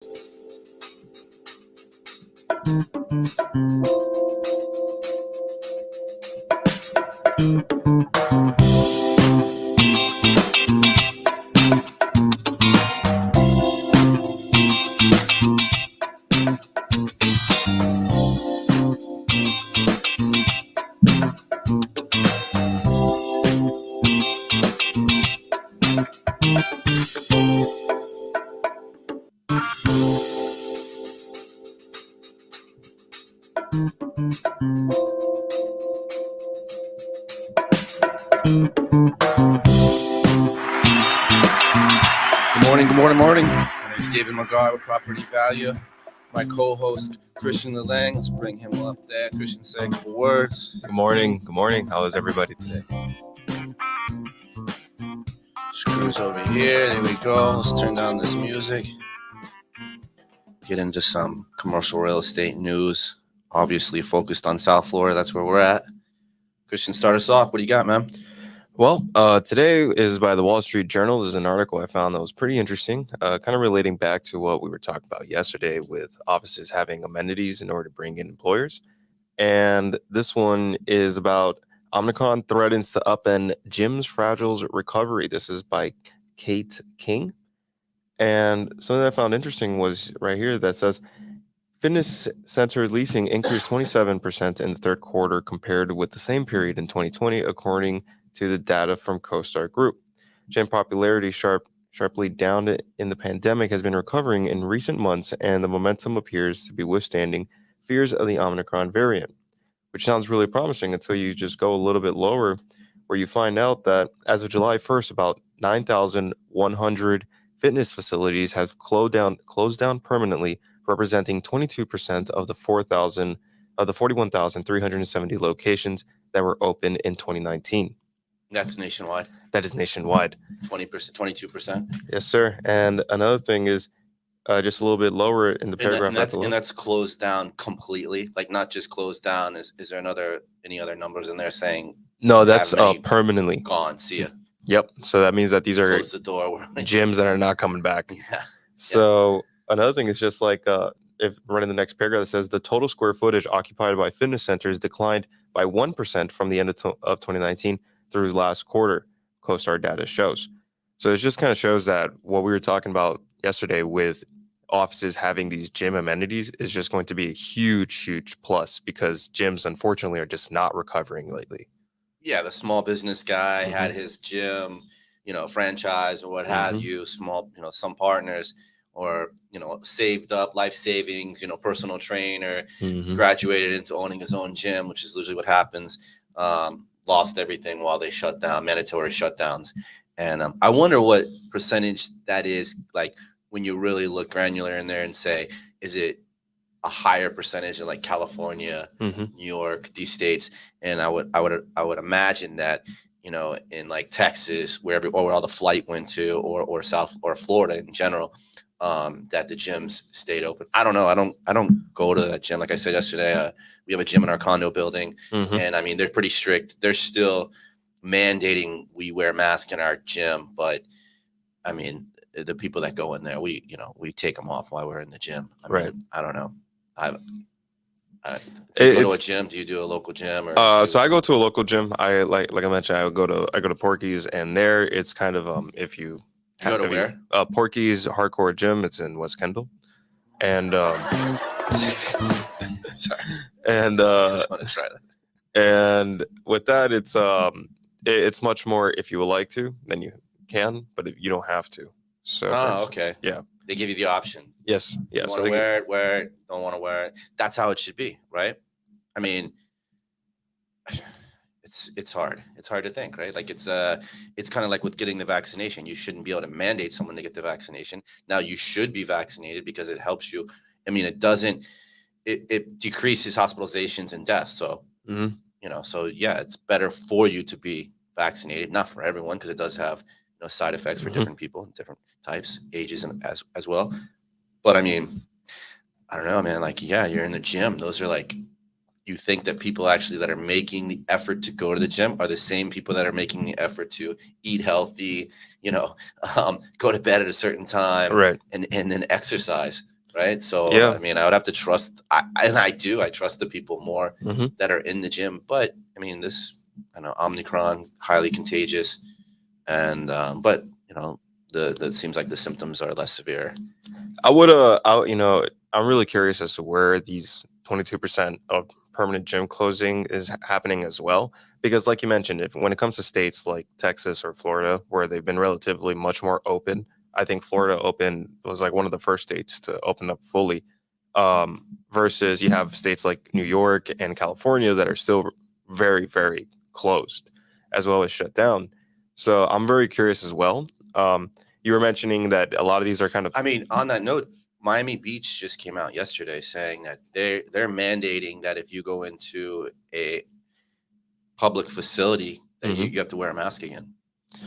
Good morning. My name is David McGar with Property Value. My co-host, Christian Lelang. Let's bring him up there. Christian, say a couple words. Good morning. Good morning. How is everybody today? Screws over here. There we go. Let's turn down this music. Get into some commercial real estate news. Obviously focused on South Florida. That's where we're at. Christian, start us off. What do you got, man? Well, today is by the Wall Street Journal. There's an article I found that was pretty interesting, kind of relating back to what we were talking about yesterday with offices having amenities in order to bring in employers. And this one is about Omicron threatens to upend gyms' fragile recovery. This is by Kate King. And something that I found interesting was right here that says fitness center leasing increased 27% in the third quarter compared with the same period in 2020, according to the data from CoStar Group. Gym popularity sharply down in the pandemic has been recovering in recent months, and the momentum appears to be withstanding fears of the Omicron variant, which sounds really promising until you just go a little bit lower, where you find out that as of July 1st, about 9,100 fitness facilities have closed down permanently, representing 22% of the 41,370 locations that were open in 2019. That's nationwide. That is nationwide. 20%, 22%. Yes, sir. And another thing is just a little bit lower in the paragraph. And that's closed down completely, like not just closed down. Is there any other numbers in there saying? No, that's permanently gone. See ya. Yep. So that means that these are Close the door. gyms that are not coming back. Yeah. So another thing is just like if running the next paragraph that says the total square footage occupied by fitness centers declined by 1% from the end of 2019 through last quarter, CoStar data shows. So it just kind of shows that what we were talking about yesterday with offices having these gym amenities is just going to be a huge plus, because gyms unfortunately are just not recovering lately. Yeah, the small business guy had his gym, franchise or what have you, small, some partners, or, saved up life savings, personal trainer, graduated into owning his own gym, which is usually what happens. Lost everything while they shut down, mandatory shutdowns. And I wonder what percentage that is, like when you really look granular in there and say, is it a higher percentage in like California, New York, these states? And I would imagine that, in like Texas, where all the flight went to, or South or Florida in general, that the gyms stayed open. I don't know. I don't go to that gym. Like I said yesterday, we have a gym in our condo building, and I mean, they're pretty strict. They're still mandating we wear masks in our gym, but I mean, the people that go in there, we take them off while we're in the gym. Right. I don't know. Do you go to a gym? Do you do a local gym? Or so I go to a local gym. I like I mentioned, I go to Porky's, and there it's kind of if you go to where? Porky's Hardcore Gym. It's in West Kendall, and sorry, and just want to try that. And with that, it's much more if you would like to, then you can, but you don't have to. So okay, yeah, they give you the option. Yes, yeah. So wear it, don't want to wear it. That's how it should be, right? I mean, it's hard. It's hard to think, right? Like it's kind of like with getting the vaccination. You shouldn't be able to mandate someone to get the vaccination. Now you should be vaccinated because it helps you. I mean, it decreases hospitalizations and deaths. So so yeah, it's better for you to be vaccinated. Not for everyone, because it does have side effects for different people, different types, ages, and as well. But I mean, I don't know, man. Like, yeah, you're in the gym. Those are like, you think that people actually that are making the effort to go to the gym are the same people that are making the effort to eat healthy, go to bed at a certain time, Right. and then exercise, right? So Yeah. I mean, I would have to trust, I trust the people more Hmm. that are in the gym. But I mean, I know Omicron, highly contagious, and but the seems like the symptoms are less severe. I'm really curious as to where these 22% of permanent gym closing is happening as well. Because, like you mentioned, if when it comes to states like Texas or Florida, where they've been relatively much more open, I think Florida was like one of the first states to open up fully. Versus you have states like New York and California that are still very, very closed, as well as shut down. So I'm very curious as well. You were mentioning that a lot of these are kind of. I mean, on that note, Miami Beach just came out yesterday saying that they're mandating that if you go into a public facility that Mhm. you have to wear a mask again.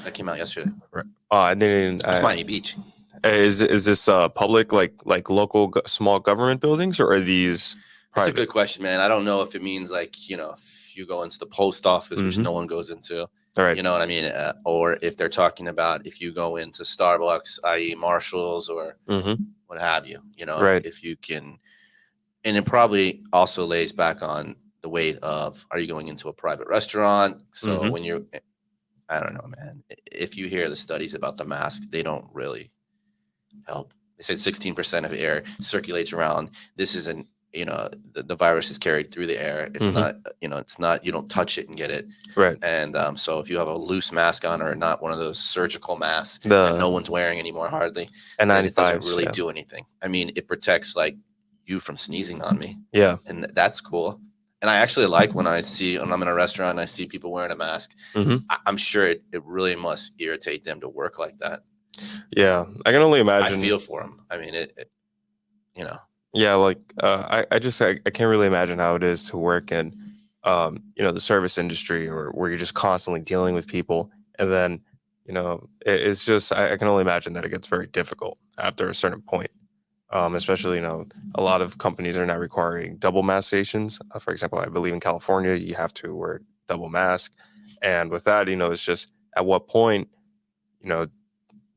That came out yesterday. Right. I didn't. That's Miami Beach. Is this public like local small government buildings, or are these That's a private? good question, man. I don't know if it means like, if you go into the post office, which Mhm. no one goes into, All right. you know what I mean? Or if they're talking about if you go into Starbucks, i.e. Marshalls or Mhm. what have you, Right. if you can, and it probably also lays back on the weight of, are you going into a private restaurant? So Mhm. when I don't know, man, if you hear the studies about the mask, they don't really help. They said 16% of air circulates around. This isn't, the virus is carried through the air. It's Mhm. not, it's not, you don't touch it and get it. Right. And so if you have a loose mask on or not one of those surgical masks that no The one's wearing anymore hardly, then it doesn't N95s. really Yeah. do anything. I mean, it protects like you from sneezing on me. Yeah. And that's cool. And I actually like when I'm in a restaurant and I see people wearing a mask. Mhm. I'm sure it really must irritate them to work like that. Yeah. I can only I imagine. feel for them. I mean, you know, Yeah, like I can't really imagine how it is to work in the service industry, or where you're just constantly dealing with people, and then it's just I can only imagine that it gets very difficult after a certain point. Especially a lot of companies are now requiring double mask stations. For example, I believe in California you have to wear double mask, and with that, it's just at what point you know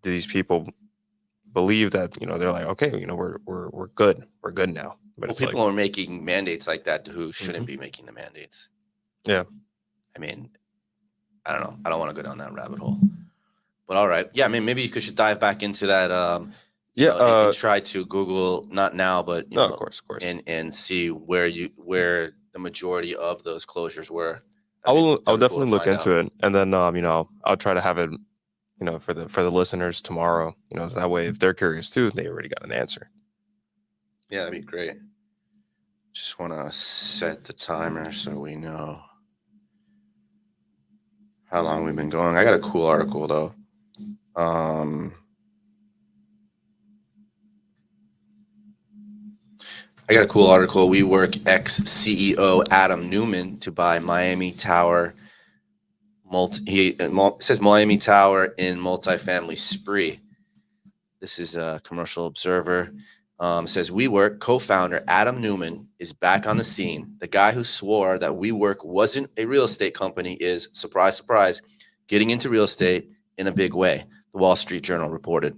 do these people believe that they're like, okay, we're good now, but well, it's like. people are making mandates like that who shouldn't Mhm. be making the mandates. Yeah. I mean, I don't know. I don't want to go down that rabbit hole. But all right, yeah. I mean, maybe you should dive back into that. Yeah. And try to Google, not now, but No, of course. and see where the majority of those closures were. I'll That'd be cool to definitely look find out. into it, and then I'll try to have it for the listeners tomorrow. That way if they're curious too, they already got an answer. Yeah, that'd be great. Just want to set the timer so we know how long we've been going. I got a cool article though. I got a cool article. WeWork ex CEO Adam Newman to buy Miami Tower. It says Miami Tower in multifamily spree. This is a Commercial Observer. Says WeWork co-founder Adam Newman is back on the scene. The guy who swore that WeWork wasn't a real estate company is, surprise, surprise, getting into real estate in a big way, the Wall Street Journal reported.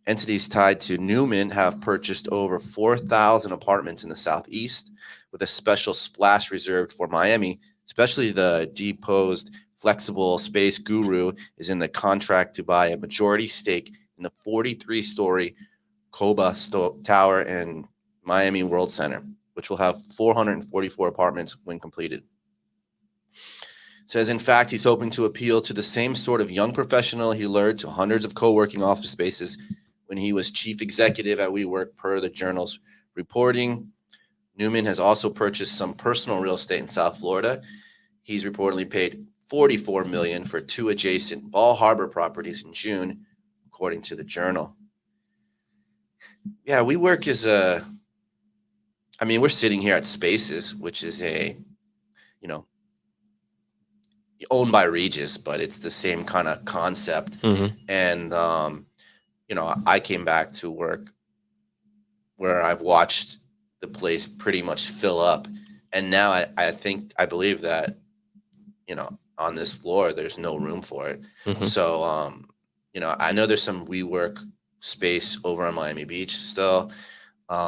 Entities tied to Newman have purchased over 4,000 apartments in the Southeast, with a special splash reserved for Miami. Especially the deposed flexible space guru is in the contract to buy a majority stake in the 43-story Coba Tower in Miami World Center, which will have 444 apartments when completed. Says, in fact, he's hoping to appeal to the same sort of young professional he lured to hundreds of co-working office spaces when he was chief executive at WeWork, per the Journal's reporting. Newman has also purchased some personal real estate in South Florida. He's reportedly paid $44 million for 2 adjacent Ball Harbor properties in June, according to the Journal. Yeah, WeWork is we're sitting here at Spaces, which is owned by Regis, but it's the same kind of concept. Mm-hmm. And I came back to work where I've watched the place pretty much fill up, And now I believe that, on this floor, there's no room for it. Hmm. So, I know there's some WeWork space over on Miami Beach still.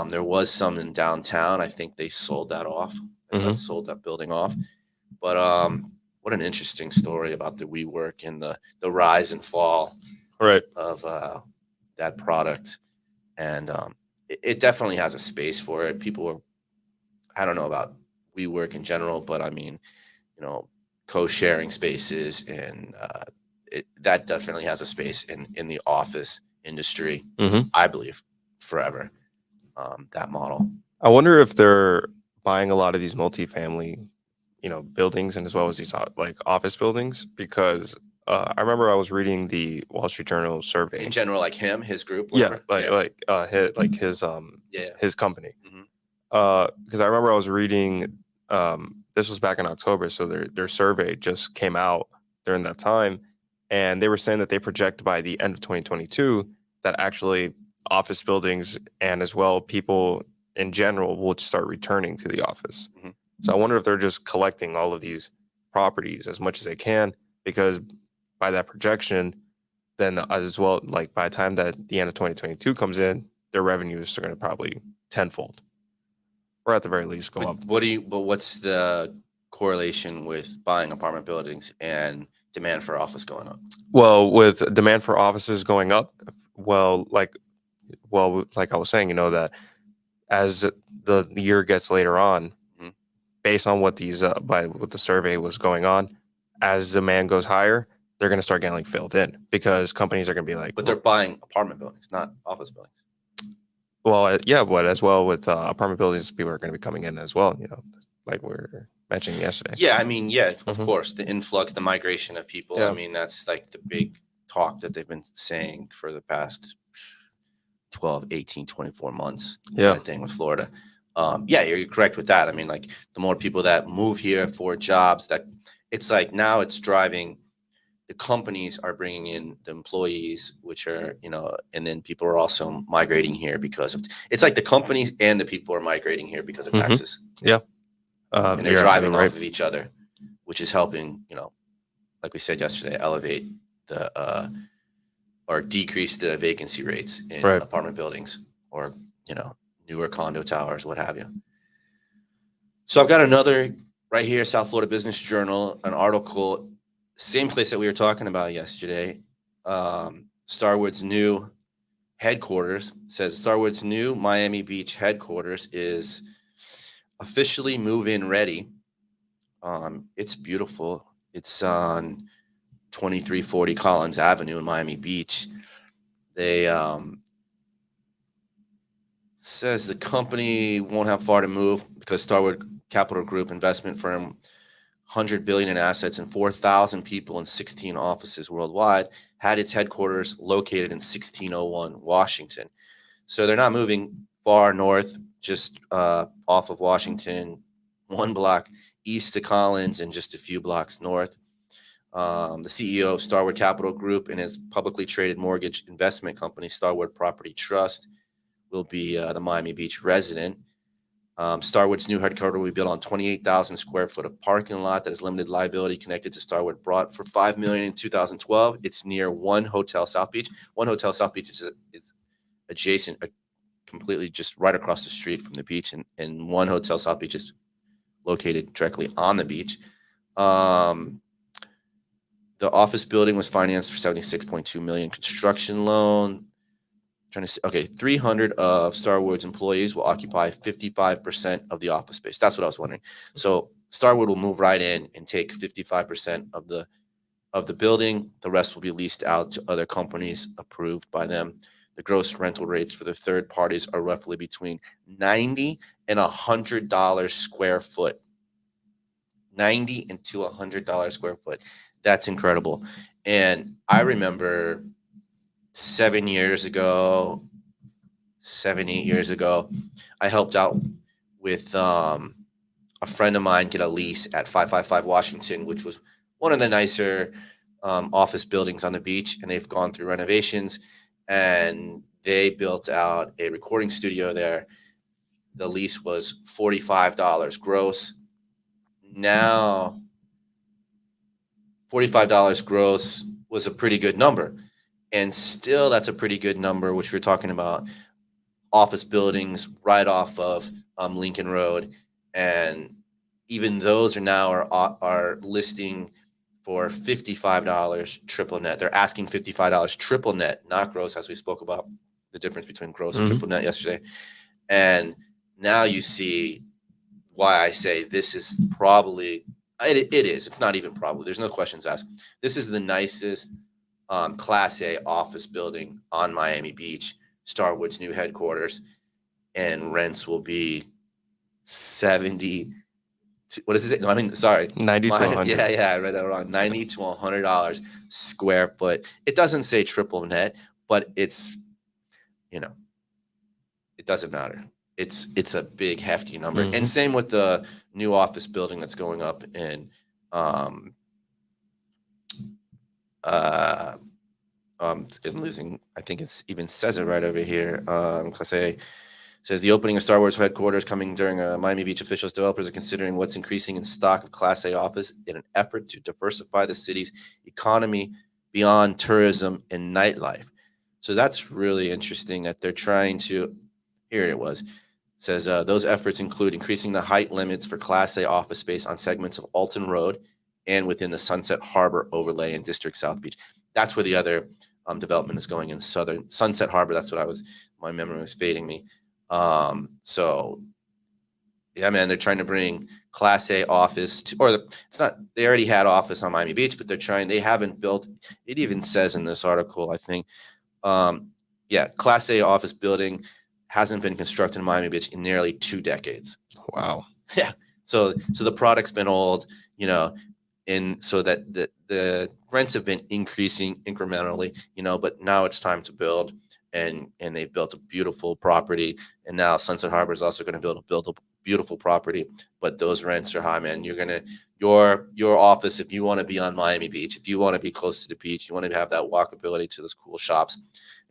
There was some in downtown. I think they sold that off. I think Hmm. they sold that building off. But what an interesting story about the WeWork and the rise and fall Right. of that product. And it definitely has a space for it. People are, I don't know about WeWork in general, but I mean, you know, co-sharing spaces, and that definitely has a space in the office industry. Hmm. I believe forever, that model. I wonder if they're buying a lot of these multifamily, buildings, and as well as these like office buildings, because I remember I was reading the Wall Street Journal survey. In general, like his group, Yeah, whatever. Yeah. his his company. Hmm. Because I remember I was reading, this was back in October, so their survey just came out during that time, and they were saying that they project by the end of 2022 that actually office buildings and as well people in general will start returning to the office. Hmm. So I wonder if they're just collecting all of these properties as much as they can, because by that projection, then as well, like by the time that the end of 2022 comes in, their revenues are going to probably tenfold, or at the very least go up. But what's the correlation with buying apartment buildings and demand for office going up? Well, with demand for offices going up, well, like I was saying, that as the year gets later on, Mhm. based on what these by what the survey was going on, as demand goes higher, they're going to start getting like filled in, because companies are going to be like, But they're buying apartment buildings, not office buildings. well, yeah, but as well with apartment buildings, people are going to be coming in as well, like we were mentioning yesterday. Yeah, I mean, yeah, of Mhm. course, the influx, the migration of people. I Yeah. mean, that's like the big talk that they've been saying for the past 12, 18, 24 months, Yeah. kind of thing with Florida. Yeah, you're correct with that. I mean, like the more people that move here for jobs, that it's like now it's driving, the companies are bringing in the employees, which are, and then people are also migrating here because of, it's like the companies and the people are migrating here because of Mhm. taxes, Yeah. and they're You're driving absolutely off right. of each other, which is helping, like we said yesterday, elevate the or decrease the vacancy rates in Right. apartment buildings, or newer condo towers, what have you. So I've got another right here, South Florida Business Journal, an article, same place that we were talking about yesterday. Starwood's new headquarters says Starwood's new Miami Beach headquarters is officially move-in ready. It's beautiful. It's on 2340 Collins Avenue in Miami Beach. They says the company won't have far to move because Starwood Capital Group, investment firm, 100 billion in assets and 4,000 people in 16 offices worldwide, had its headquarters located in 1601 Washington. So they're not moving far north, just off of Washington, one block east to Collins and just a few blocks north. The CEO of Starwood Capital Group and his publicly traded mortgage investment company, Starwood Property Trust, will be the Miami Beach resident. Starwood's new headquarters will be built on 28,000 square foot of parking lot that is limited liability connected to Starwood, brought for $5 million in 2012. It's near One Hotel South Beach. One Hotel South Beach is adjacent, completely just right across the street from the beach, and One Hotel South Beach is located directly on the beach. The office building was financed for $76.2 million construction loan. Trying to see, okay, 300 of Starwood's employees will occupy 55% of the office space. That's what I was wondering. So Starwood will move right in and take 55% of the building. The rest will be leased out to other companies approved by them. The gross rental rates for the third parties are roughly between $90 and $100 square foot. $90 and to $100 square foot. That's incredible. And I remember 7 years ago, 7, 8 years ago, I helped out with a friend of mine get a lease at 555 Washington, which was one of the nicer office buildings on the beach. And they've gone through renovations, and they built out a recording studio there. the lease was $45 gross. Now, $45 gross was a pretty good number. And still, that's a pretty good number, which we're talking about office buildings right off of Lincoln Road. And even those are listing for $55 triple net. They're asking $55 triple net, not gross, as we spoke about the difference between gross and triple net yesterday. And now you see why I say this is probably, it is. It's not even probably. There's no questions asked. This is the nicest Class A office building on Miami Beach, Starwood's new headquarters, and rents will be 70. What is it? No, I mean, sorry, 90 to 100. Yeah, I read that wrong. $90 to $100 square foot. It doesn't say triple net, but it's, it doesn't matter. It's a big hefty number. And same with the new office building that's going up in I'm losing. I think it's even says it right over here. Class A says the opening of Starwood's headquarters coming during Miami Beach officials. Developers are considering what's increasing in stock of Class A office in an effort to diversify the city's economy beyond tourism and nightlife. So that's really interesting that they're trying to. Here it was. It says those efforts include increasing the height limits for Class A office space on segments of Alton Road and within the Sunset Harbor overlay in District South Beach. That's where the other development is going in southern Sunset Harbor. That's what my memory was fading me. So yeah, man, they're trying to bring Class A office they already had office on Miami Beach, but they haven't built, it even says in this article, I think, Class A office building hasn't been constructed in Miami Beach in nearly 2 decades. Wow. Yeah. So the product's been old, and so that the rents have been increasing incrementally, but now it's time to build, and they've built a beautiful property, and now Sunset Harbor is also going to build a beautiful property, but those rents are high, man. Your office, if you want to be on Miami Beach, if you want to be close to the beach, you want to have that walkability to those cool shops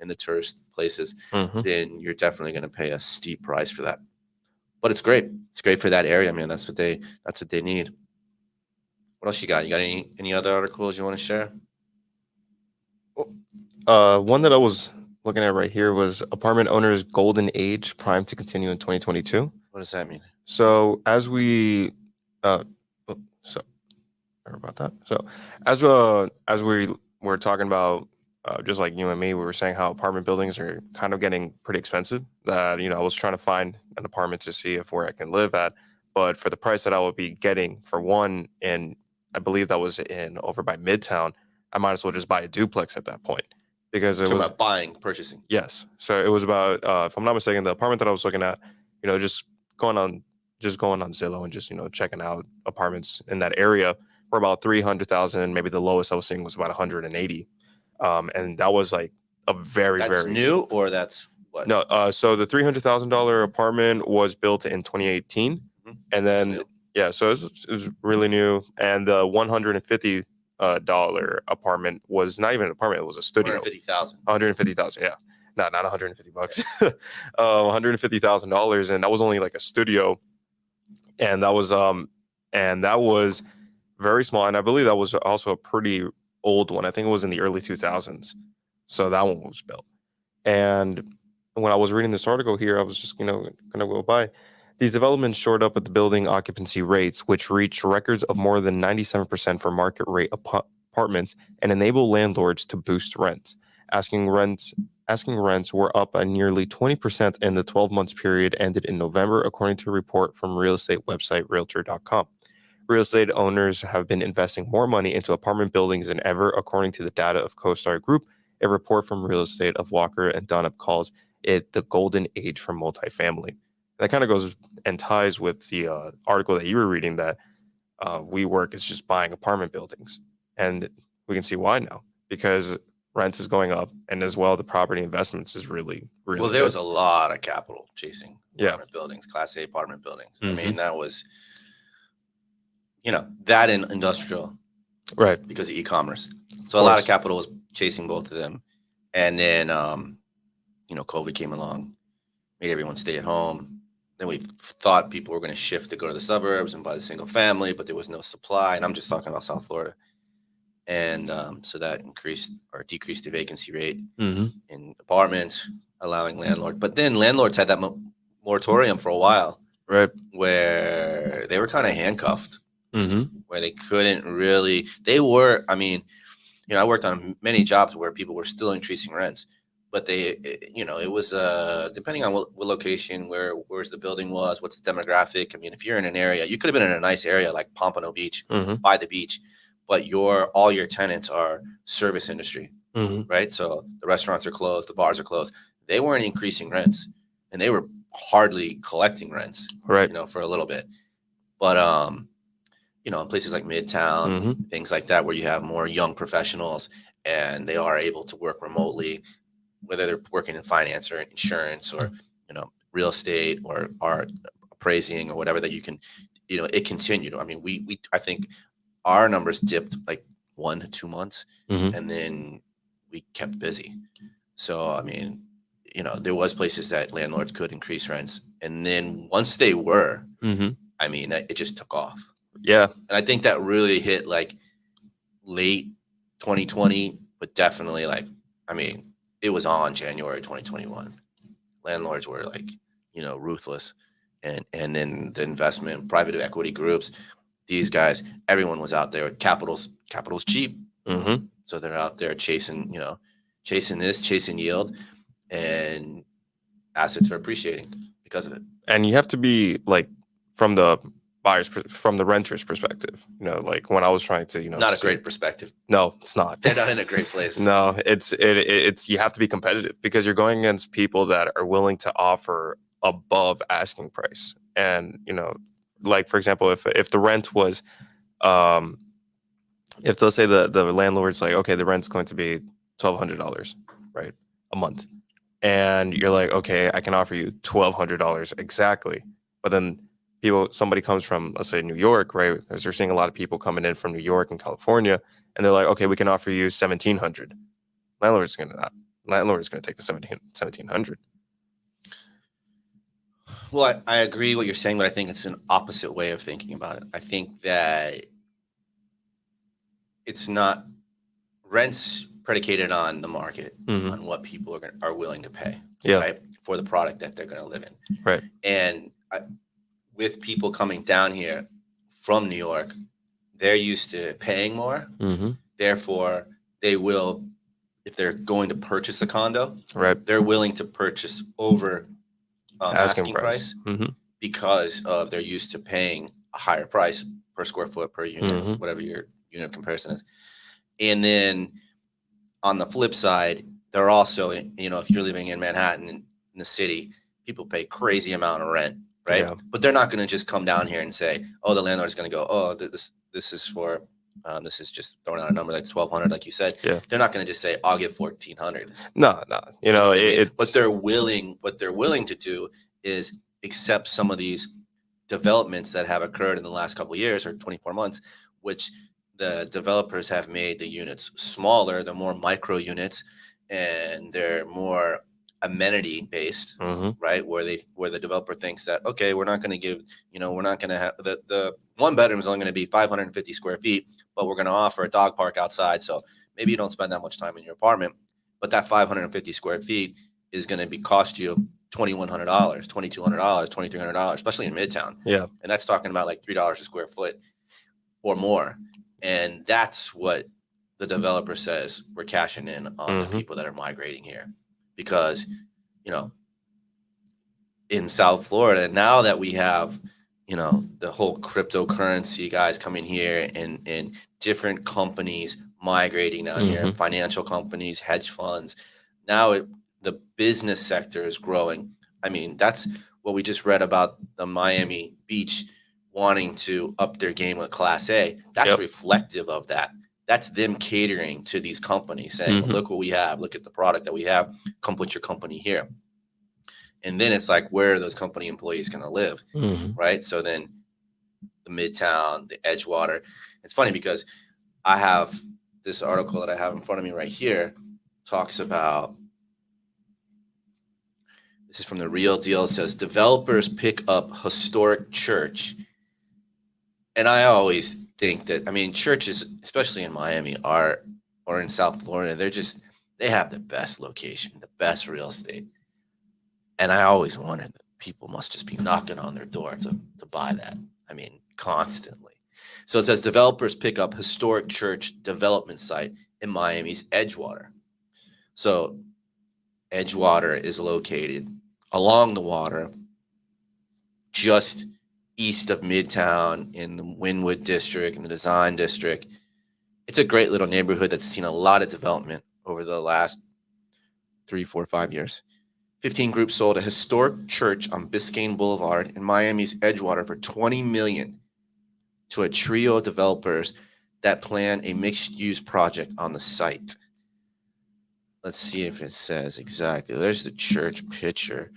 and the tourist places, then you're definitely going to pay a steep price for that. But it's great. It's great for that area, man. That's what they need. What else you got? You got any other articles you want to share? One that I was looking at right here was apartment owners' golden age primed to continue in 2022. What does that mean? So as we, sorry about that. So as we were talking about, just like you and me, we were saying how apartment buildings are kind of getting pretty expensive. That I was trying to find an apartment to see where I can live at, but for the price that I would be getting for one, and I believe that was over by Midtown, I might as well just buy a duplex at that point, because it was about purchasing. Yes. So it was about, if I'm not mistaken, the apartment that I was looking at, just going on Zillow and just, checking out apartments in that area for about 300,000. Maybe the lowest I was seeing was about 180. And that was like a very new, or that's what? No. So the $300,000 apartment was built in 2018, and then so it was really new. And the $150 apartment was not even an apartment; it was a studio. 150,000. 150,000. Yeah, not $150. $150,000, and that was only like a studio, and that was very small. And I believe that was also a pretty old one. I think it was in the early 2000s. So that one was built. And when I was reading this article here, I was just gonna go by. These developments shored up at the building occupancy rates, which reached records of more than 97% for market rate apartments, and enable landlords to boost rents. Asking rents were up by nearly 20% in the 12 months period ended in November, according to a report from real estate website Realtor.com. Real estate owners have been investing more money into apartment buildings than ever, according to the data of CoStar Group. A report from Real Estate of Walker and Dunlap calls it the golden age for multifamily. That kind of goes and ties with the article that you were reading, that WeWork is just buying apartment buildings. And we can see why now, because rent is going up, and as well, the property investments is really well, there was a lot of capital chasing apartment buildings, Class A apartment buildings. I mean, that was, that in industrial, right? Because of e-commerce. So a lot of capital was chasing both of them. And then, COVID came along, made everyone stay at home, then we thought people were going to shift to go to the suburbs and buy the single family, but there was no supply. And I'm just talking about South Florida. And so that increased or decreased the vacancy rate in apartments, allowing landlords. But then landlords had that moratorium for a while, right, where they were kind of handcuffed, where they couldn't really. I mean, I worked on many jobs where people were still increasing rents, but it was depending on what location, where's the building was, what's the demographic. I mean, if you're in an area, you could have been in a nice area like Pompano Beach, by the beach, but all your tenants are service industry, right? So the restaurants are closed, the bars are closed. They weren't increasing rents, and they were hardly collecting rents, right, for a little bit. But in places like Midtown, things like that, where you have more young professionals and they are able to work remotely, whether they're working in finance or insurance or real estate or art appraising or whatever, that you can, it continued. I mean, I think our numbers dipped like 1 to 2 months, and then we kept busy. So I mean, there was places that landlords could increase rents, and then once they were, I mean, it just took off. Yeah. And I think that really hit like late 2020, but definitely it was on January 2021. Landlords were ruthless. And then the investment, private equity groups, these guys, everyone was out there. Capital's cheap. So they're out there chasing yield, and assets are appreciating because of it. And you have to be from the renter's perspective, like when I was trying to, not a great perspective. No, it's not. They're not in a great place. No, it's you have to be competitive because you're going against people that are willing to offer above asking price. And, for example, if the rent was, if let's say the landlord's like, okay, the rent's going to be $1,200, right, a month. And you're like, okay, I can offer you $1,200 exactly. But then somebody comes from, let's say, New York, right? Because we're seeing a lot of people coming in from New York and California, and they're like, okay, we can offer you $1,700. Landlord's going to take the $1,700. Well, I agree what you're saying, but I think it's an opposite way of thinking about it. I think that it's not rents predicated on the market, on what people are willing to pay, right, for the product that they're going to live in, right. And with people coming down here from New York, they're used to paying more. Therefore, they will, if they're going to purchase a condo, right, they're willing to purchase over asking price, because they're used to paying a higher price per square foot, per unit, whatever your unit comparison is. And then on the flip side, they're also, if you're living in Manhattan in the city, people pay crazy amount of rent, right? Yeah. But they're not going to just come down here and say, oh, the landlord's going to go, oh, this is for, this is just throwing out a number like 1,200, like you said. Yeah. They're not going to just say, I'll give 1,400. No. What they're willing to do is accept some of these developments that have occurred in the last couple of years or 24 months, which the developers have made the units smaller. They're more micro units, and they're more amenity based, right? Where the developer thinks that, okay, we're not going to give, we're not going to have the one bedroom is only going to be 550 square feet, but we're going to offer a dog park outside. So maybe you don't spend that much time in your apartment, but that 550 square feet is going to cost you $2,100, $2,200, $2,300, especially in Midtown. Yeah. And that's talking about like $3 a square foot or more. And that's what the developer says we're cashing in on the people that are migrating here. Because, in South Florida, now that we have, the whole cryptocurrency guys coming here and different companies migrating down here, financial companies, hedge funds, now the business sector is growing. I mean, that's what we just read about the Miami Beach wanting to up their game with Class A. That's reflective of that. That's them catering to these companies, saying, look what we have. Look at the product that we have. Come put your company here. And then it's like, where are those company employees going to live, right? So then the Midtown, the Edgewater. It's funny because I have this article that I have in front of me right here, talks about This is from the Real Deal. It says developers pick up historic church. And I always think that, I mean, churches, especially in Miami, or in South Florida, they have the best location, the best real estate. And I always wondered that people must just be knocking on their door to buy that. I mean, constantly. So it says developers pick up historic church development site in Miami's Edgewater. So Edgewater is located along the water, just east of Midtown in the Wynwood district and the Design district. It's a great little neighborhood that's seen a lot of development over the last 3, 4, 5 years. 15 Group sold a historic church on Biscayne Boulevard in Miami's Edgewater for $20 million to a trio of developers that plan a mixed-use project on the site. Let's see if it says exactly. There's the church picture.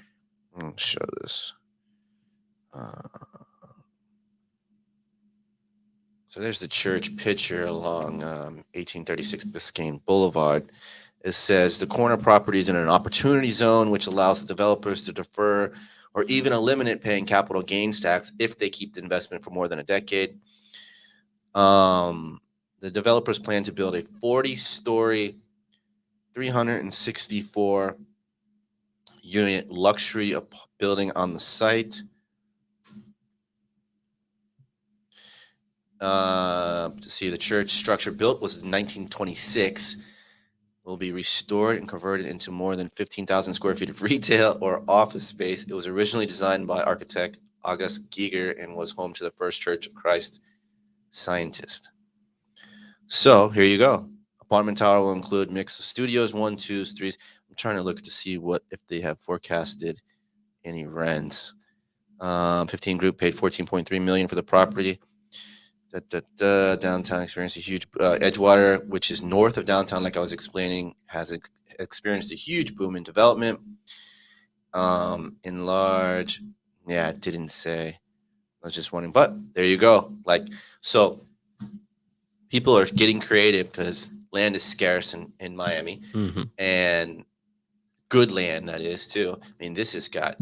I'll show this. So there's the church picture along 1836 Biscayne Boulevard. It says the corner property is in an opportunity zone, which allows the developers to defer or even eliminate paying capital gains tax if they keep the investment for more than a decade. The developers plan to build a 40-story, 364-unit luxury building on the site. To see the church structure built was in 1926. Will be restored and converted into more than 15,000 square feet of retail or office space. It was originally designed by architect August Giger and was home to the First Church of Christ Scientist. So here you go. Apartment tower will include mix of studios, 1, 2s, 3s. I'm trying to look to see if they have forecasted any rents. 15 Group paid $14.3 million for the property. Downtown experienced a huge Edgewater, which is north of downtown, like I was explaining, has experienced a huge boom in development. In large, yeah, it didn't say. I was just wondering, but there you go. Like, so people are getting creative because land is scarce in Miami, and good land that is too. I mean, this has got,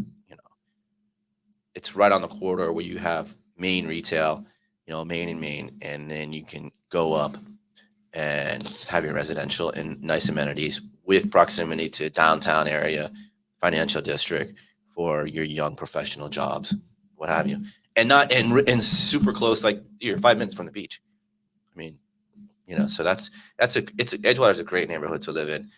it's right on the corridor where you have main retail, Main and Main, and then you can go up and have your residential and nice amenities with proximity to downtown area, financial district for your young professional jobs, what have you, and not and super close, like you're 5 minutes from the beach. I mean, so Edgewater is a great neighborhood to live in,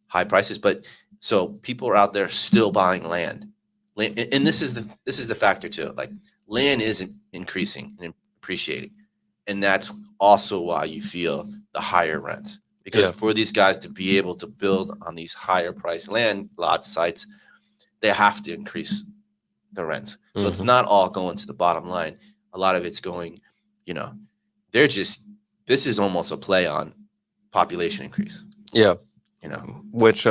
high prices, but so people are out there still buying land, and this is the factor too. Like, land isn't increasing and appreciating, and that's also why you feel the higher rents, because for these guys to be able to build on these higher price land lot sites, they have to increase the rents. So it's not all going to the bottom line. A lot of it's going, this is almost a play on population increase. Yeah. Which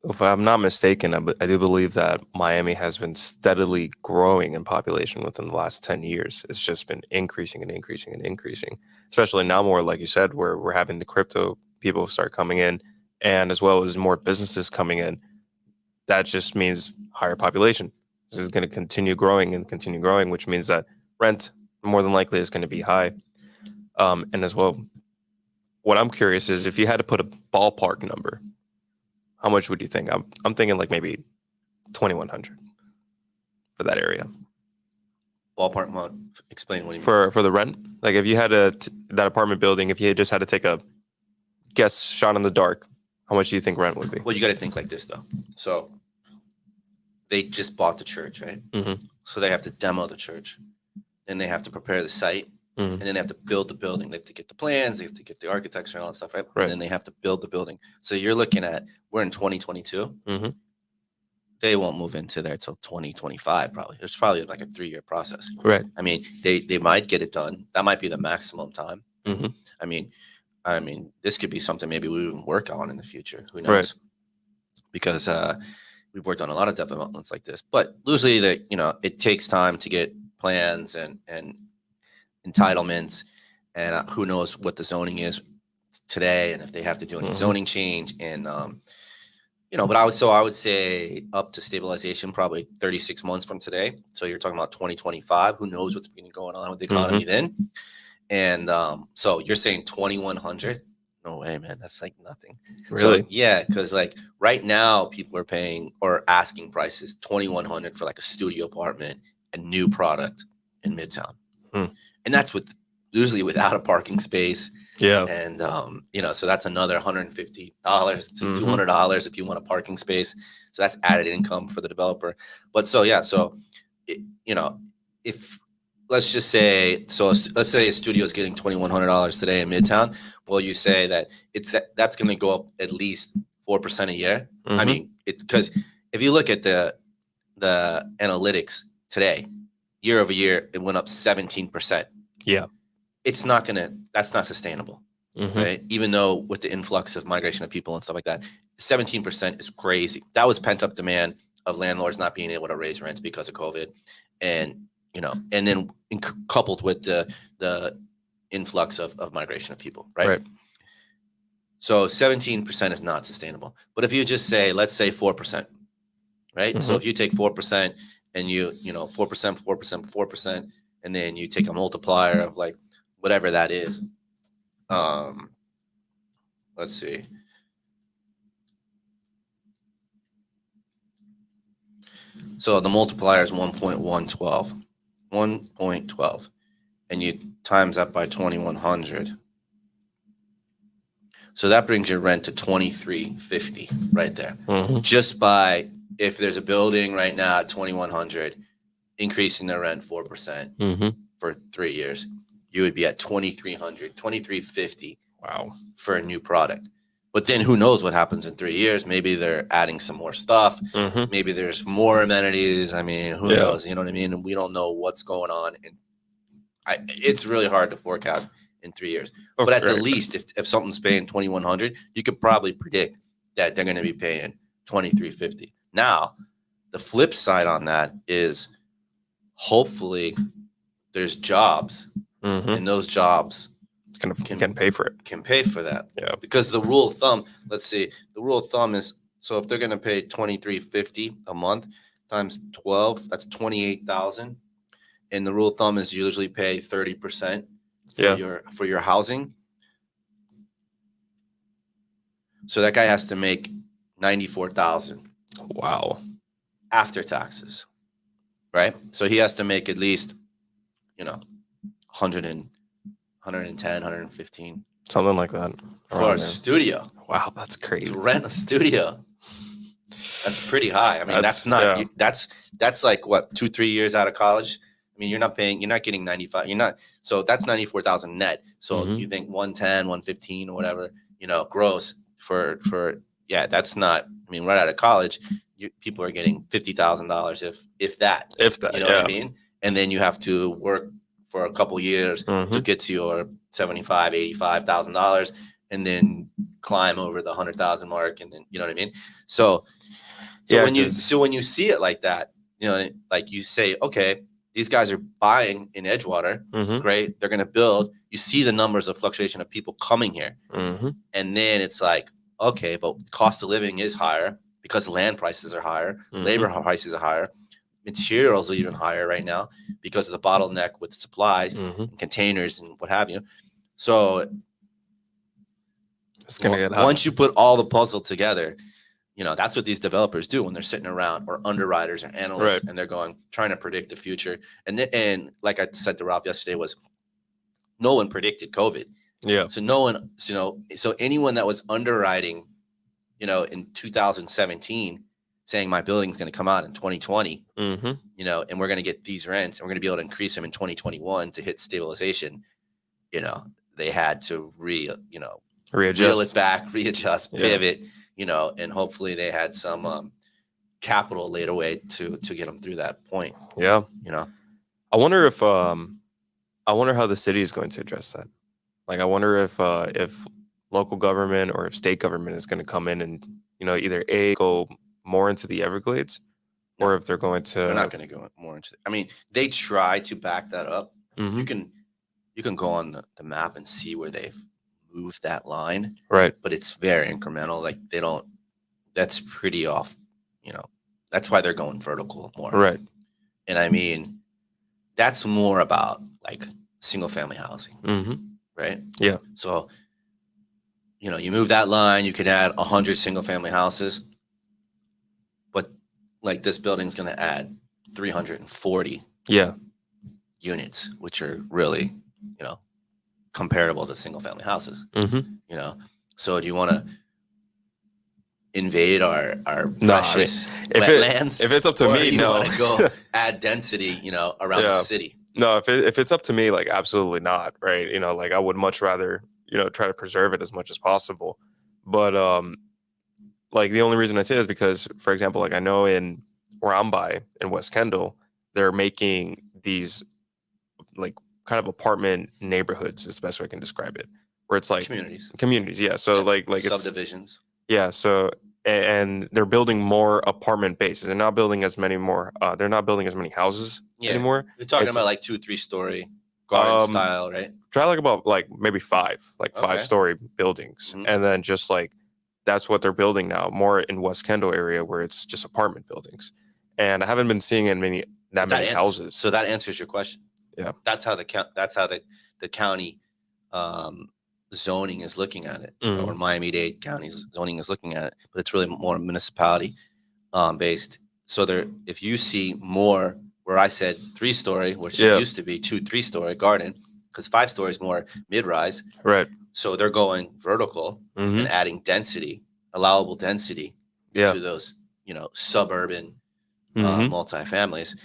if I'm not mistaken, I do believe that Miami has been steadily growing in population within the last 10 years. It's just been increasing and increasing and increasing, especially now more, like you said, where we're having the crypto people start coming in, and as well as more businesses coming in. That just means higher population. This is going to continue growing and continue growing, which means that rent more than likely is going to be high. And as well, what I'm curious is if you had to put a ballpark number, how much would you think? I'm thinking like maybe 2,100 for that area. Ballpark amount. Explain what you mean. For the rent. Like if you had that apartment building, if you just had to take a guess shot in the dark, how much do you think rent would be? Well, you got to think like this though. So they just bought the church, right? So they have to demo the church, then they have to prepare the site, and then they have to build the building. They have to get the plans, they have to get the architecture and all that stuff, right? And then they have to build the building. So you're looking at, we're in 2022. They won't move into there till 2025 probably. It's probably like a 3-year process. Right. I mean, they might get it done. That might be the maximum time. I mean, this could be something maybe we even work on in the future. Who knows? Right. Because we've worked on a lot of developments like this. But usually it takes time to get plans and entitlements, and who knows what the zoning is today, and if they have to do any zoning change, and But I would say up to stabilization probably 36 months from today. So you're talking about 2025. Who knows what's been going on with the economy then? And so you're saying 2,100? No way, man. That's like nothing. Really? So yeah, because like right now people are paying or asking prices 2,100 for like a studio apartment, a new product in Midtown, and that's usually without a parking space. Yeah. And so that's another $150 to $200 if you want a parking space. So that's added income for the developer. But so yeah, if let's just say, let's say a studio is getting $2,100 today in Midtown. Well, you say that that's going to go up at least 4% a year. I mean, it's because if you look at the analytics today, year over year, it went up 17%. Yeah. That's not sustainable, right? Even though with the influx of migration of people and stuff like that, 17% is crazy. That was pent up demand of landlords not being able to raise rents because of COVID. And, and then coupled with the influx of migration of people, right? So 17% is not sustainable. But if you just say, let's say 4%, right? So if you take 4% and 4%, 4%, 4%, and then you take a multiplier of like whatever that is. Let's see. So the multiplier is 1.112. 1.12. And you times that by 2,100. So that brings your rent to $2,350 right there. Just by, if there's a building right now at 2,100, increasing the rent 4% for 3 years, you would be at $2,300, $2,350. Wow. For a new product. But then who knows what happens in 3 years? Maybe they're adding some more stuff. Maybe there's more amenities. I mean, who knows? You know what I mean? And we don't know what's going on. And it's really hard to forecast in 3 years. But at the least, if something's paying 2,100, you could probably predict that they're going to be paying 2,350. Now, the flip side on that is hopefully there's jobs, and those jobs can pay for it. Can pay for that. Yeah. Because the rule of thumb, let's see, the rule of thumb is, so if they're going to pay $2,350 a month times 12, that's 28,000. And the rule of thumb is you usually pay 30% for your housing. So that guy has to make 94,000. Wow. After taxes. Right? So he has to make at least 110, 115. Something like that. For a studio. Wow, that's crazy. To rent a studio. That's pretty high. I mean, that's like what, 2-3 years out of college. I mean, you're not getting 95. So that's 94,000 net. So you think 110, 115 or whatever, gross for that's not, I mean, right out of college, people are getting $50,000 if that, what I mean? And then you have to work for a couple years to get to your $75,000, $85,000, and then climb over the 100,000 mark, and then you know what I mean. So when you see it like that, like you say, okay, these guys are buying in Edgewater, great, they're gonna build. You see the numbers of fluctuation of people coming here, and then it's like, okay, but cost of living is higher because land prices are higher, labor prices are higher. Materials are even higher right now because of the bottleneck with supplies, and containers and what have you. So it's gonna get hot. Once you put all the puzzle together, that's what these developers do when they're sitting around, or underwriters or analysts, and they're trying to predict the future. And like I said to Ralph yesterday, was no one predicted COVID. Yeah. So no one, so anyone that was underwriting, in 2017, saying my building's going to come out in 2020, and we're going to get these rents and we're going to be able to increase them in 2021 to hit stabilization, they had to readjust, reel it back, readjust, pivot, and hopefully they had some capital laid away to get them through that point. Yeah. I wonder how the city is going to address that. Like, I wonder if local government or if state government is going to come in and, either go more into the Everglades, or if they're going to. They're not going to go more into. I mean, they try to back that up. You can go on the map and see where they've moved that line, right? But it's very incremental. Like they don't that's pretty off. That's why they're going vertical more. Right. And I mean, that's more about like single family housing, right? Yeah. So, you move that line, you could add 100 single family houses, but like this building's going to add 340 units, which are really, comparable to single family houses. So do you want to invade our precious wetlands? If it's up to me, you no. want to go add density, around the city? No, if it's up to me, like absolutely not, right? Like I would much rather, try to preserve it as much as possible. But like the only reason I say this is because, for example, like I know in where I'm by in West Kendall, they're making these like kind of apartment neighborhoods is the best way I can describe it, where it's like communities. Yeah. So like subdivisions. So and they're building more apartment bases. They're not building as many more. They're not building as many houses anymore. You're talking about like 2-3 story garden style, right? Try like about like maybe 5-story buildings, and then just like that's what they're building now, more in West Kendall area where it's just apartment buildings. And I haven't been seeing many houses. So that answers your question. Yeah, that's how the county zoning is looking at it, or Miami-Dade County's zoning is looking at it, but it's really more municipality based. So if you see more, where I said 3-story, which it used to be 2-3-story garden, because 5 stories more mid-rise, right? So they're going vertical and adding density, allowable density to those suburban multifamilies.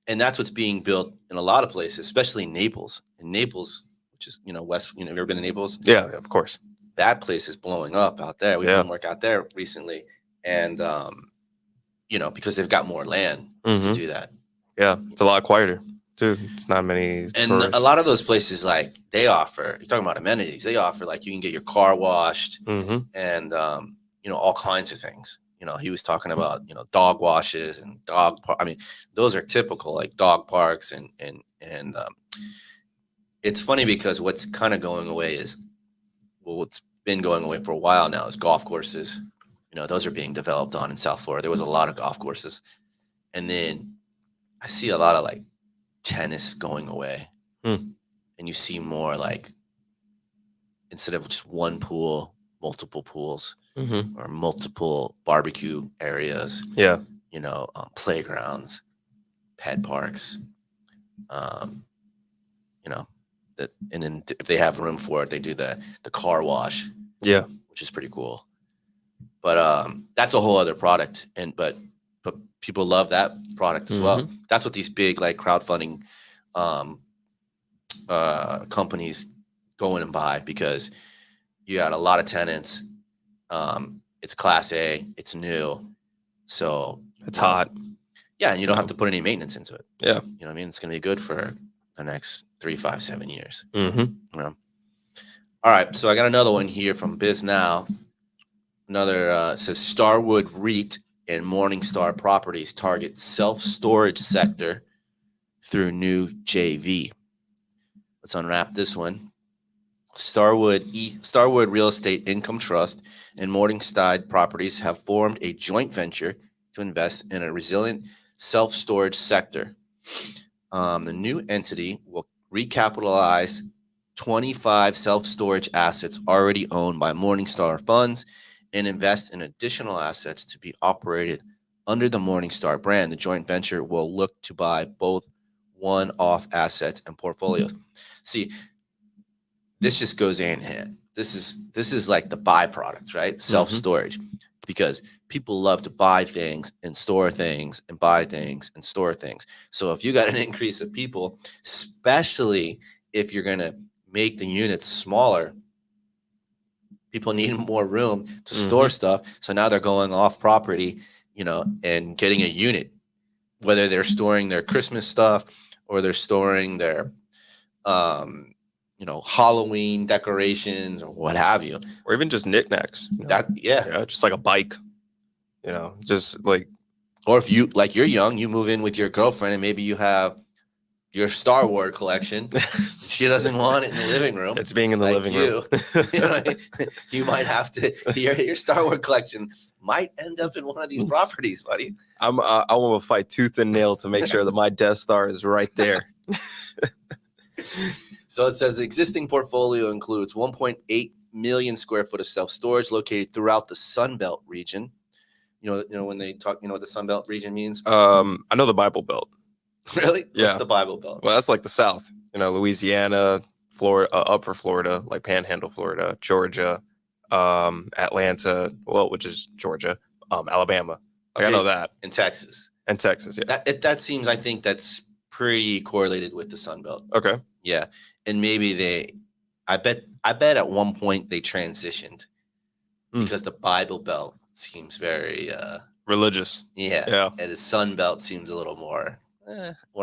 And that's what's being built in a lot of places, especially in Naples. In Naples, which is, west, have you ever been to Naples? Yeah, of course. That place is blowing up out there. We've done work out there recently. And, because they've got more land to do that. Yeah, it's a lot quieter, too. It's not many And tourists. A lot of those places, like, they offer, you're talking about amenities, they offer, like, you can get your car washed and, all kinds of things. He was talking about, dog washes and those are typical, like dog parks and it's funny because what's kind of going away is, what's been going away for a while now is golf courses. Those are being developed in South Florida. There was a lot of golf courses. And then I see a lot of like tennis going away. And you see more like, instead of just one pool, multiple pools. Or multiple barbecue areas, playgrounds, pet parks, and then if they have room for it, they do the car wash, which is pretty cool. But that's a whole other product, but people love that product as well. That's what these big like crowdfunding companies go in and buy, because you got a lot of tenants. It's Class A, it's new, so it's hot. Yeah, and you don't have to put any maintenance into it. Yeah, what I mean, it's going to be good for the next 3, 5, 7 years. All right, so I got another one here from Biz Now. Another says Starwood REIT and Morningstar Properties target self-storage sector through new JV. Let's unwrap this one. Starwood Real Estate Income Trust and Morningstar Properties have formed a joint venture to invest in a resilient self-storage sector. The new entity will recapitalize 25 self-storage assets already owned by Morningstar funds and invest in additional assets to be operated under the Morningstar brand. The joint venture will look to buy both one-off assets and portfolios. See, this just goes hand in hand. This is like the byproduct, right? Self-storage, because people love to buy things and store things and buy things and store things. So if you got an increase of people, especially if you're going to make the units smaller, people need more room to store stuff. So now they're going off property, and getting a unit, whether they're storing their Christmas stuff or they're storing their, Halloween decorations or what have you, or even just knickknacks. Just like a bike, just like. Or if you're young, you move in with your girlfriend and maybe you have your Starwood collection. She doesn't want it in the living room. It's being in the living room. You know what I mean? You might have to. Your Starwood collection might end up in one of these properties, buddy. I want to fight tooth and nail to make sure that my Death Star is right there. So it says the existing portfolio includes 1.8 million square foot of self-storage located throughout the Sun Belt region. You know when they talk, you know what the Sun Belt region means? I know the Bible Belt. Really? Yeah. What's the Bible Belt? Well, that's like the South. You know, Louisiana, Florida, Upper Florida, like Panhandle, Florida, Georgia, Atlanta, well, which is Georgia, Alabama. Like, Okay. I know that. In Texas. And Texas, yeah. That seems, I think that's pretty correlated with the Sun Belt. Okay. Yeah. And maybe I bet at one point they transitioned because the Bible Belt seems very religious. Yeah. And the Sun Belt seems a little more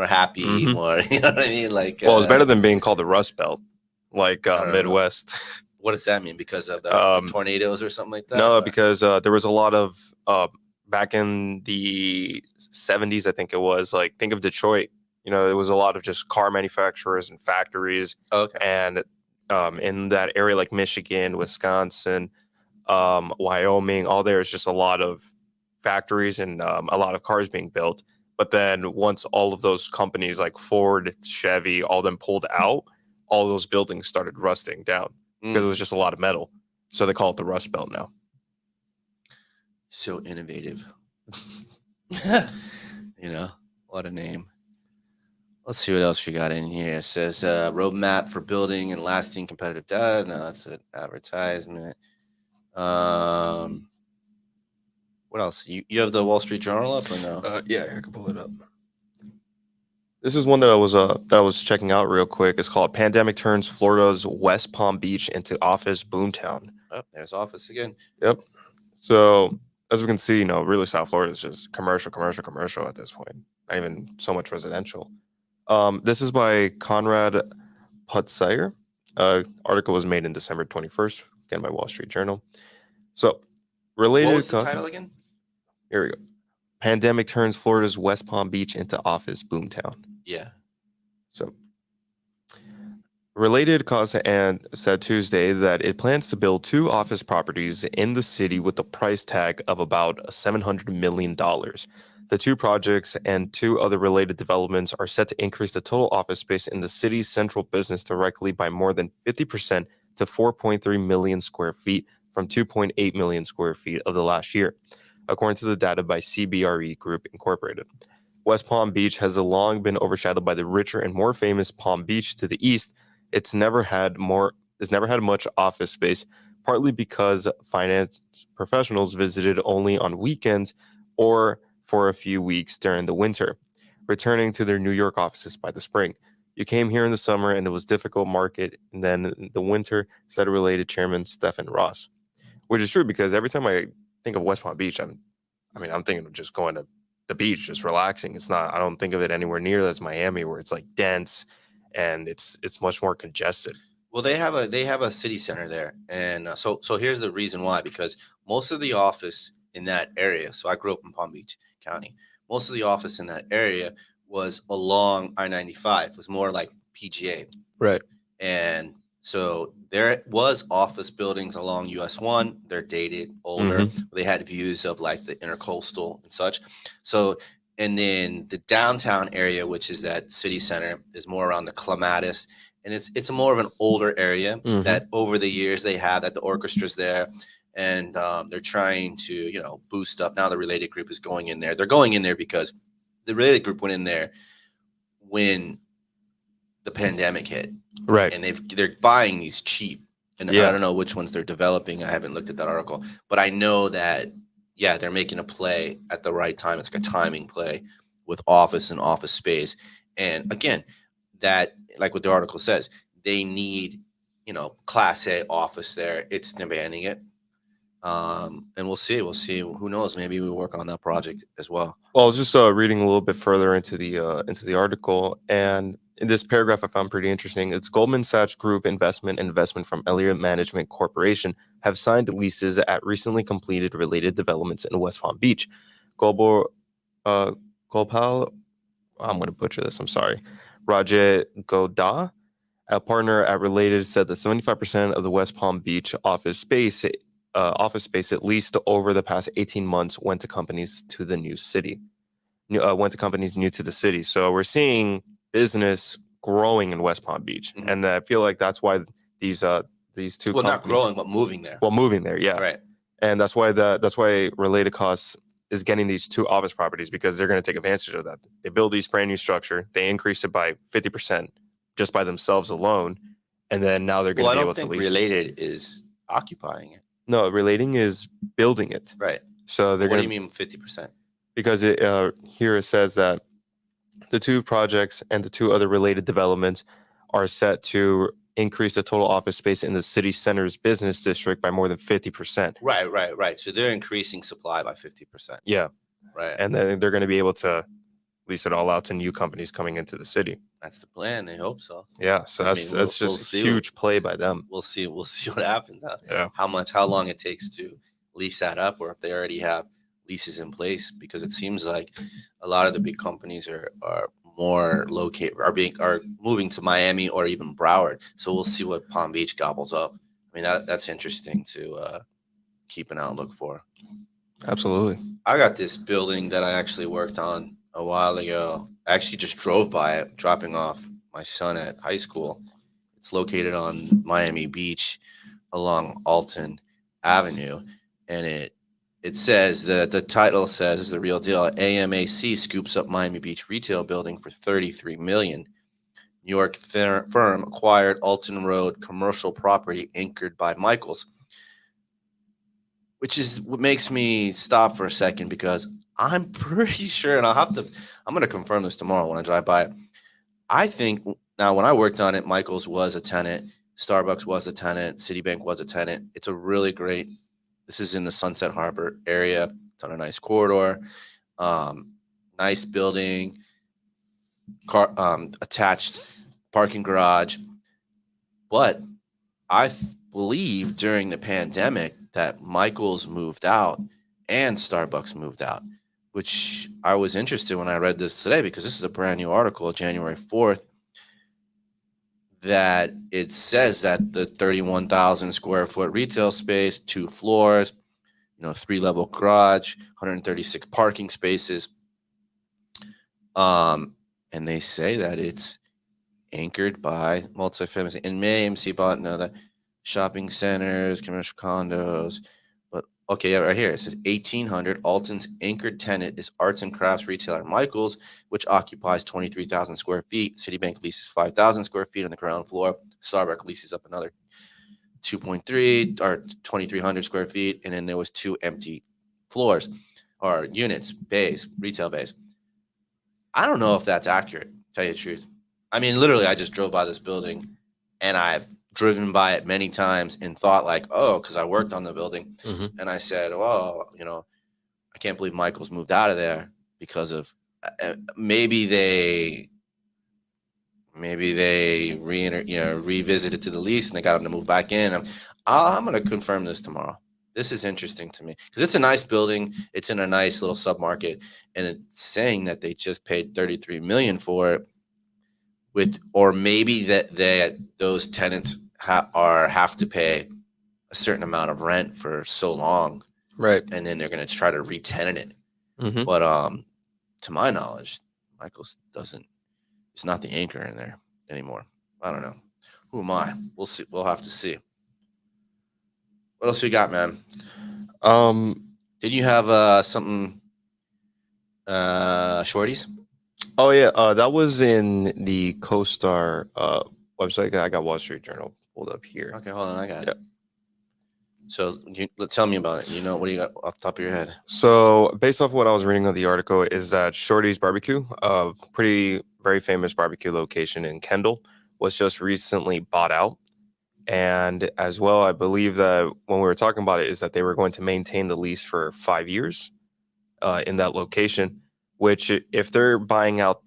happy, more, you know what I mean? Like, well, it's better than being called the Rust Belt, like Midwest. What does that mean? Because of the tornadoes or something like that? No, because there was a lot of back in the 70s, I think it was, like, think of Detroit. You know, there was a lot of just car manufacturers and factories. Okay. And in that area, like Michigan, Wisconsin, Wyoming, all there is just a lot of factories and a lot of cars being built. But then once all of those companies like Ford, Chevy, all them pulled out, all those buildings started rusting down because it was just a lot of metal. So they call it the Rust Belt now. So innovative. You know, what a name. Let's see what else we got in here. It says roadmap for building and lasting competitive data. No, that's an advertisement. What else? You have the Wall Street Journal up or no? Yeah, I can pull it up. This is one that I was checking out real quick. It's called "Pandemic Turns Florida's West Palm Beach into Office Boomtown." Oh, there's office again. Yep. So as we can see, you know, really South Florida is just commercial at this point. Not even so much residential. This is by Conrad Putsayer. Article was made in December 21st, again by Wall Street Journal. So related. What was the title again? Here we go. Pandemic turns Florida's West Palm Beach into office boomtown. Yeah. So Related caused and said Tuesday that it plans to build 2 office properties in the city with a price tag of about $700 million. The 2 projects and 2 other related developments are set to increase the total office space in the city's central business directly by more than 50% to 4.3 million square feet from 2.8 million square feet of the last year, according to the data by CBRE Group Incorporated. West Palm Beach has long been overshadowed by the richer and more famous Palm Beach to the east. It's never had much office space, partly because finance professionals visited only on weekends or for a few weeks during the winter, returning to their New York offices by the spring. You came here in the summer and it was difficult market, and then in the winter, said related chairman Stephen Ross, which is true because every time I think of West Palm Beach, I'm thinking of just going to the beach, just relaxing. I don't think of it anywhere near as Miami, where it's like dense and it's much more congested. Well, they have a city center there, and so here's the reason why. Because most of the office in that area, so I grew up in Palm Beach County, most of the office in that area was along I-95. It was more like PGA, right? And so there was office buildings along US 1. They're dated, older. They had views of like the intercoastal and such. So, and then the downtown area, which is that city center, is more around the Clematis. And it's more of an older area that over the years they have that the orchestra's there. And they're trying to, boost up. Now the related group is going in there. They're going in there because the related group went in there when the pandemic hit. Right. And they're buying these cheap. And I don't know which ones they're developing. I haven't looked at that article. But I know that, they're making a play at the right time. It's like a timing play with office and office space. And again, that, like what the article says, they need, Class A office there. It's demanding it. And we'll see. Who knows? Maybe we work on that project as well. Well, I was just reading a little bit further into the article, and in this paragraph I found pretty interesting. It's Goldman Sachs Group investment from Elliott Management Corporation have signed leases at recently completed related developments in West Palm Beach. Golpal, I'm going to butcher this. I'm sorry. Rajat Goda, a partner at Related, said that 75% of the West Palm Beach office space at least over the past 18 months went to companies to the new city. Went to companies new to the city. So we're seeing business growing in West Palm Beach, and I feel like that's why these two Well, companies, not growing, but moving there. well, moving there, yeah, Right. and that's why Related Costs is getting these two office properties, because they're going to take advantage of that. They build these brand new structure, they increase it by 50% just by themselves alone, and then now they're going to be able to lease Related is occupying it. it. No, Relating is building it. Right. So they're What do going you mean 50%? because here it says that the two projects and the two other related developments are set to increase the total office space in the city center's business district by more than 50%. Right. So they're increasing supply by 50%. Yeah. Right. And then they're going to be able to lease it all out to new companies coming into the city. That's the plan. They hope so. Yeah. So that's just a huge play by them. We'll see what happens. Yeah. How long it takes to lease that up, or if they already have leases in place, because it seems like a lot of the big companies are moving to Miami or even Broward. So we'll see what Palm Beach gobbles up. I mean, that's interesting to keep an outlook for. Absolutely. I got this building that I actually worked on a while ago. I actually just drove by it, dropping off my son at high school. It's located on Miami Beach along Alton Avenue, and it says that the title says, is the real deal, AMAC scoops up Miami Beach retail building for $33 million. New York firm acquired Alton Road commercial property anchored by Michaels, which is what makes me stop for a second, because I'm pretty sure, and I'm going to confirm this tomorrow when I drive by it. I think now, when I worked on it, Michaels was a tenant, Starbucks was a tenant, Citibank was a tenant. It's a really great, this is in the Sunset Harbor area. It's on a nice corridor, nice building, attached parking garage. But I believe during the pandemic that Michaels moved out and Starbucks moved out, which I was interested when I read this today, because this is a brand new article, January 4th, that it says that the 31,000 square foot retail space, 2 floors, 3-level garage, 136 parking spaces. And they say that it's anchored by multifamily. In May, AMC bought another shopping centers, commercial condos. But okay, right here it says 1,800. Alton's anchored tenant is arts and crafts retailer Michaels, which occupies 23,000 square feet. Citibank leases 5,000 square feet on the ground floor. Starbucks leases up another 2.3 or 2,300 square feet, and then there was 2 empty floors or units, bays, retail bays. I don't know if that's accurate, to tell you the truth. I mean, literally, I just drove by this building, and I've driven by it many times and thought like, oh, because I worked on the building, and I said, well, I can't believe Michael's moved out of there, because of maybe they revisited to the lease and they got him to move back in. I'm going to confirm this tomorrow. This is interesting to me, because it's a nice building. It's in a nice little submarket, and it's saying that they just paid $33 million for it, or maybe that those tenants have to pay a certain amount of rent for so long, right? And then they're going to try to re-tenant it. But to my knowledge, Michaels it's not the anchor in there anymore. I don't know. Who am I? We'll see. We'll have to see. What else we got, man? Did you have something? Shorties? Oh yeah, that was in the CoStar website. I got Wall Street Journal pulled up here. Okay, hold on, I got it. So tell me about it. What do you got off the top of your head? So based off what I was reading of the article, is that Shorties Barbecue, a very famous barbecue location in Kendall, was just recently bought out. And as well, I believe that when we were talking about it, is that they were going to maintain the lease for 5 years in that location, which if they're buying out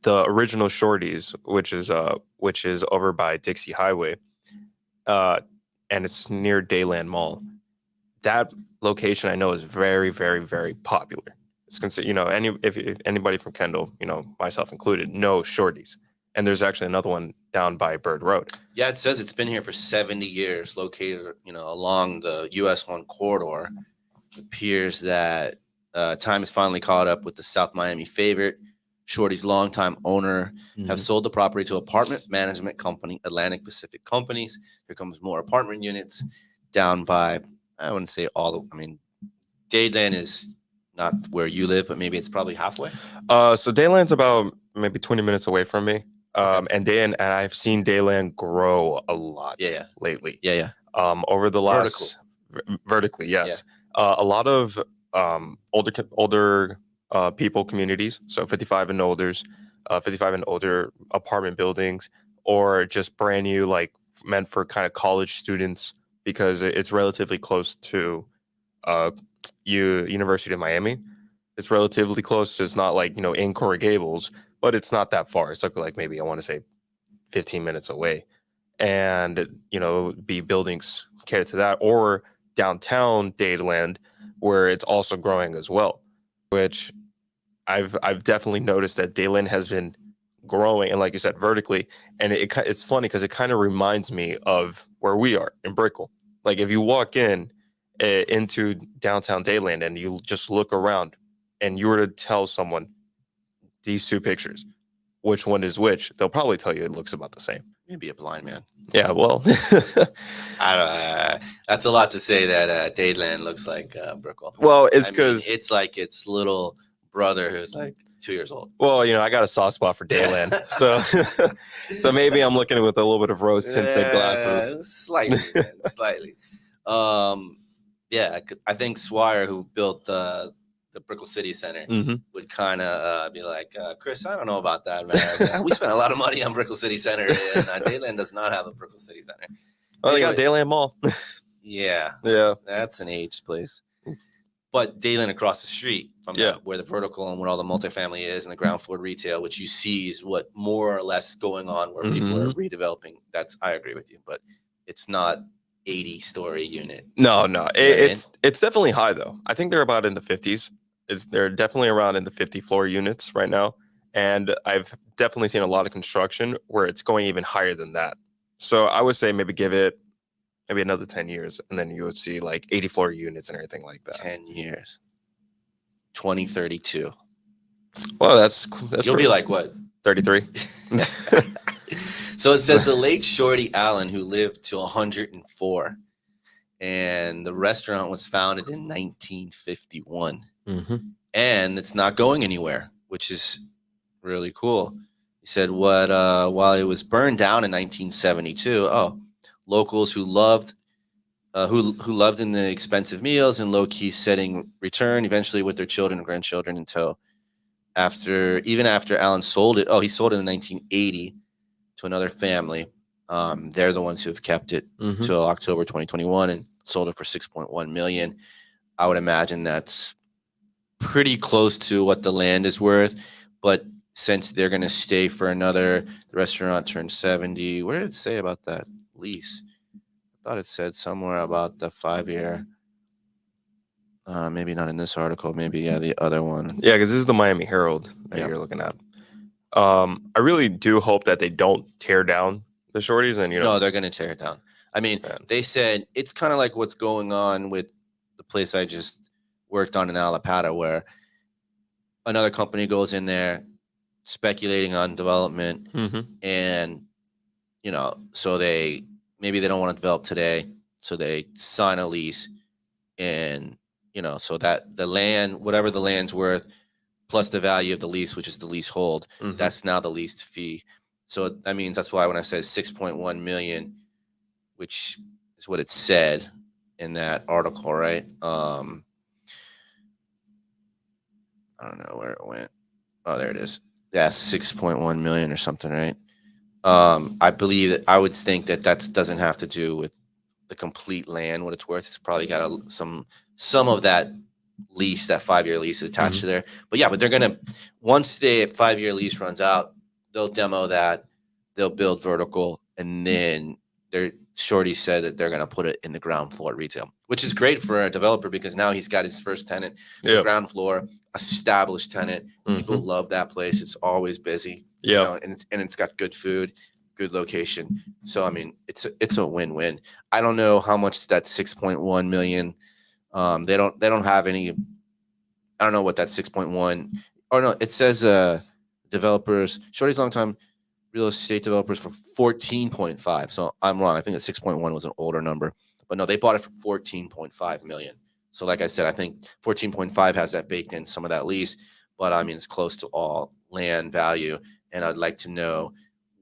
the original Shorties, which is over by Dixie Highway, and it's near Dayland Mall, that location I know is very, very, very popular. it's considered, if anybody from Kendall, myself included, knows Shorties. And there's actually another one down by Bird Road. Yeah, it says it's been here for 70 years, located, along the US 1 corridor. It appears that time has finally caught up with the South Miami favorite. Shorty's longtime owner have sold the property to apartment management company, Atlantic Pacific Companies. Here comes more apartment units down by, I wouldn't say Dadeland is not where you live, but maybe it's probably halfway. So Dayland's about maybe 20 minutes away from me. And I've seen Dayland grow a lot lately. Yeah. Over the last vertically, yes. Yeah. A lot of older people communities, so 55 and older apartment buildings, or just brand new, like meant for kind of college students, because it's relatively close to University of Miami. It's relatively close. It's not like, in Coral Gables, but it's not that far. It's like maybe, I want to say 15 minutes away. And, be buildings catered to that, or downtown Dadeland, where it's also growing as well, which I've definitely noticed that Dadeland has been growing, and like you said, vertically. And it's funny because it kind of reminds me of where we are in Brickell. Like if you walk into downtown Dadeland and you just look around, and you were to tell someone these two pictures, which one is which, they'll probably tell you it looks about the same. Maybe a blind man. Yeah, well, that's a lot to say that Dadeland looks like Brickell. Well, it's because it's like its little brother who's like 2 years old. Well, I got a soft spot for Dadeland, so maybe I'm looking at it with a little bit of rose tinted glasses. Slightly, man, slightly. I think Swire, who built the Brickell City Center, would kind of be like, Chris, I don't know about that, man. We spent a lot of money on Brickell City Center, and Dadeland does not have a Brickell City Center. Well, anyway, they got Dadeland Mall. Yeah, that's an aged place. But Dadeland across the street from where the vertical and where all the multifamily is, and the ground floor retail, which you see is what more or less going on where people are redeveloping. I agree with you, but it's not 80-story unit. No, it's definitely high though. I think they're about in the 50s. They're definitely around in the 50 floor units right now, and I've definitely seen a lot of construction where it's going even higher than that. So I would say maybe give it maybe another 10 years, and then you would see like 80 floor units and everything like that. 10 years, 2032. Well, that's you'll be like what, 33. So it says the late Shorty Allen, who lived to 104, and the restaurant was founded in 1951. And it's not going anywhere, which is really cool. He said while it was burned down in 1972, locals who loved in the expensive meals and low-key setting returned eventually with their children and grandchildren in tow. After Allen sold it, he sold it in 1980 to another family. They're the ones who have kept it till October 2021 and sold it for $6.1 million. I would imagine that's pretty close to what the land is worth, but since they're going to stay for the restaurant turned 70. What did it say about that lease? I thought it said somewhere about the 5-year. Maybe not in this article. Maybe the other one. Yeah, because this is the Miami Herald that you're looking at. I really do hope that they don't tear down the Shorties, and no, they're going to tear it down. I mean, they said it's kind of like what's going on with the place I just worked on in Alapata, where another company goes in there speculating on development, and so maybe they don't want to develop today, so they sign a lease, and so that the land, whatever the land's worth, plus the value of the lease, which is the leasehold, that's now the leased fee. So that means, that's why when I said 6.1 million, which is what it said in that article, right? I don't know where it went. Oh, there it is. Yeah, 6.1 million or something, right? I believe that I would think that doesn't have to do with the complete land, what it's worth. It's probably got some of that lease, that 5-year lease attached to there. But they're gonna, once the 5-year lease runs out, they'll demo that, they'll build vertical, and then Shorty said that they're going to put it in the ground floor retail, which is great for a developer because now he's got his first tenant, the ground floor, established tenant. People love that place. It's always busy. Yeah. You know, and it's got good food, good location. So I mean, it's a win-win. I don't know how much that 6.1 million. They don't have any. I don't know what that 6.1. Oh no, it says developers. Shorty's longtime real estate developers for 14.5. So I'm wrong. I think that 6.1 was an older number, but no, they bought it for 14.5 million. So like I said, I think 14.5 has that baked in, some of that lease, but I mean, it's close to all land value. And I'd like to know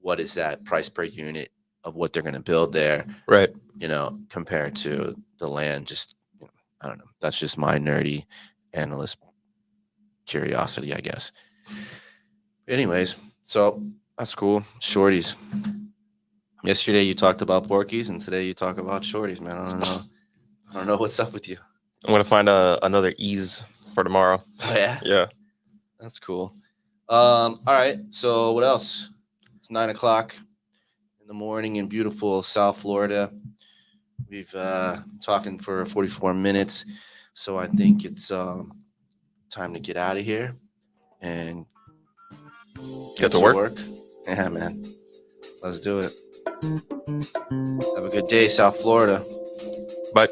what is that price per unit of what they're going to build there. Right. You know, compared to the land. Just, you know, I don't know. That's just my nerdy analyst curiosity, I guess. Anyways, so that's cool. Shorties. Yesterday you talked about Porkies, and today you talk about Shorties, man. I don't know. I don't know what's up with you. I'm gonna find another ease for tomorrow. Oh yeah, Yeah. That's cool. All right. So what else? It's 9:00 in the morning in beautiful South Florida. We've talking for 44 minutes, so I think it's time to get out of here and Get to work. Yeah, man. Let's do it. Have a good day, South Florida. Bye.